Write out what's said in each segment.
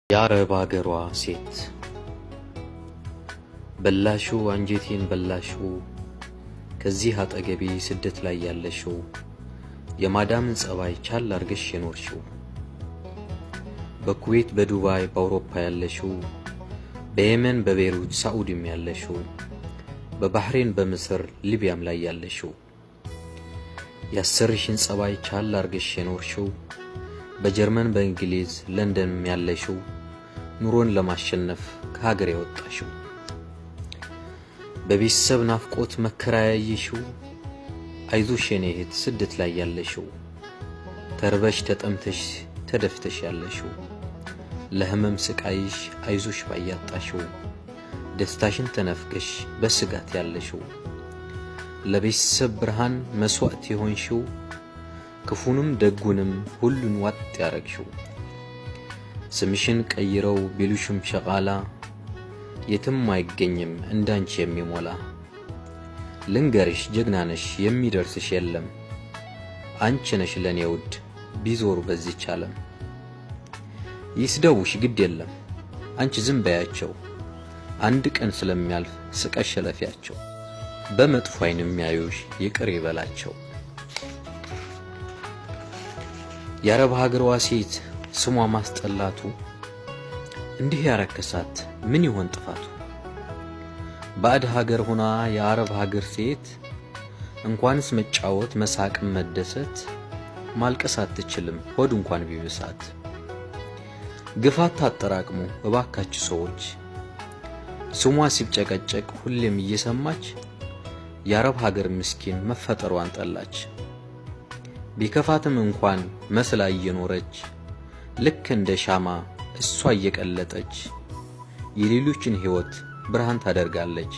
የአረብ አገሯ ሴት በላሽው አንጀቴን በላሽው ከዚህ አጠገቤ ስደት ላይ ያለሽው የማዳምን ጸባይ ቻል አርገሽ የኖርሽው በኩዌት በዱባይ በአውሮፓ ያለሽው በየመን በቤይሩት ሳዑዲም ያለሽው በባህሬን በምስር ሊቢያም ላይ ያለሽው ያሰርሽን ጸባይ ቻል አርገሽ የኖርሽው በጀርመን በእንግሊዝ ለንደንም ያለሽው ኑሮን ለማሸነፍ ከሀገር ያወጣሽው በቤተሰብ ናፍቆት መከራ ያየሽው አይዞሽ የኔ እህት ስደት ላይ ያለሽው ተርበሽ ተጠምተሽ ተደፍተሽ ያለሽው ለህመም ስቃይሽ አይዞሽ ባያጣሽው ደስታሽን ተነፍቀሽ በስጋት ያለሽው ለቤተሰብ ብርሃን መስዋዕት የሆንሽው ክፉንም ደጉንም ሁሉን ዋጥ ያረግሽው ስምሽን ቀይረው ቢሉሽም ሸቃላ የትም አይገኝም እንዳንቺ የሚሞላ ልንገርሽ ጀግናነሽ የሚደርስሽ የለም አንቺ ነሽ ለኔ ውድ ቢዞሩ በዚች ዓለም ይስደውሽ ግድ የለም አንቺ ዝም በያቸው አንድ ቀን ስለሚያልፍ ስቀሽ ለፊያቸው በመጥፎ አይን የሚያዩሽ ይቅር ይበላቸው የአረብ ሀገሯ ሴት ስሟ ማስጠላቱ እንዲህ ያረከሳት ምን ይሆን ጥፋቱ ባዕድ ሀገር ሆና የአረብ ሀገር ሴት እንኳንስ መጫወት መሳቅም መደሰት ማልቀስ አትችልም ሆድ እንኳን ቢብሳት ግፋት አጠራቅሙ እባካችሁ ሰዎች ስሟ ሲጨቀጨቅ ሁሌም እየሰማች የአረብ ሀገር ምስኪን መፈጠሯን ጠላች ቢከፋትም እንኳን መስላ እየኖረች ልክ እንደ ሻማ እሷ እየቀለጠች የሌሎችን ሕይወት ብርሃን ታደርጋለች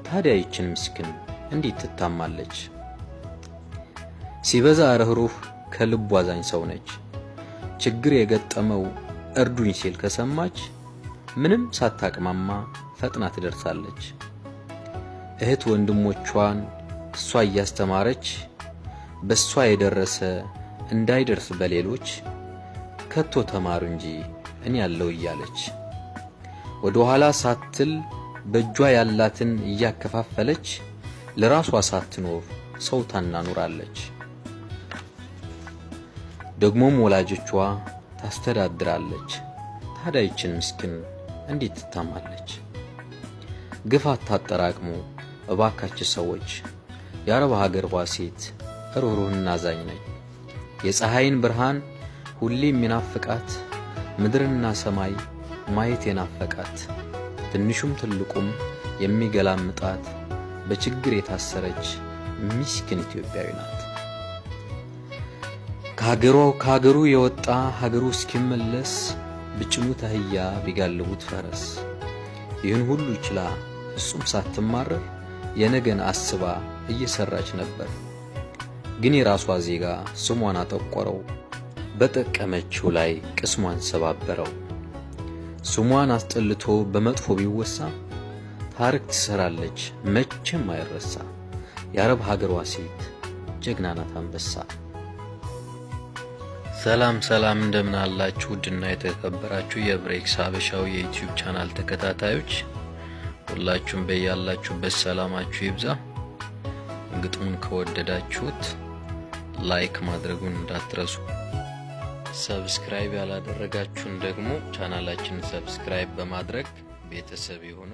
ታዲያ ይችን ምስኪን እንዴት ትታማለች ሲበዛ ርህሩህ ከልቧ አዛኝ ሰው ነች ችግር የገጠመው እርዱኝ ሲል ከሰማች ምንም ሳታቅማማ ፈጥና ትደርሳለች እህት ወንድሞቿን እሷ እያስተማረች በሷ የደረሰ እንዳይደርስ በሌሎች ከቶ ተማሩ እንጂ እኔ ያለው እያለች ወደ ኋላ ሳትል በእጇ ያላትን እያከፋፈለች ለራሷ ሳትኖር ሰው ታናኑራለች ደግሞም ወላጆቿ ታስተዳድራለች ታዲያ ይችን ምስኪን እንዴት ትታማለች ግፋት ታጠራቅሙ እባካችሁ ሰዎች የአረብ ሀገር ሴት ሩህሩህና አዛኝ ነኝ የፀሐይን ብርሃን ሁሌ የሚናፍቃት ምድርና ሰማይ ማየት የናፈቃት ትንሹም ትልቁም የሚገላምጣት በችግር የታሰረች ምስኪን ኢትዮጵያዊ ናት ከሀገሩ የወጣ ሀገሩ እስኪመለስ ብጭኑት አህያ ቢጋልቡት ፈረስ ይህን ሁሉ ይችላ እሱም ሳትማረር የነገን አስባ እየሰራች ነበር ግን የራሷ ዜጋ ስሟን አጠቆረው በጠቀመችው ላይ ቅስሟን ሰባበረው ስሟን አስጠልቶ በመጥፎ ቢወሳ ታሪክ ትሰራለች መቼም አይረሳ የአረብ ሀገሯ ሴት ጀግና ናት አንበሳ ሰላም እንደምን አላችሁ ውድና የተከበራችሁ የብሬክስ ሀበሻው የዩቲዩብ ቻናል ተከታታዮች ሁላችሁም በያላችሁበት ሰላማችሁ ይብዛ ግጥሙን ከወደዳችሁት ላይክ ማድረጉን እንዳትረሱ ሰብስክራይብ ያላደረጋችሁን ደግሞ ቻናላችንን ሰብስክራይብ በማድረግ ቤተሰብ ይሁኑ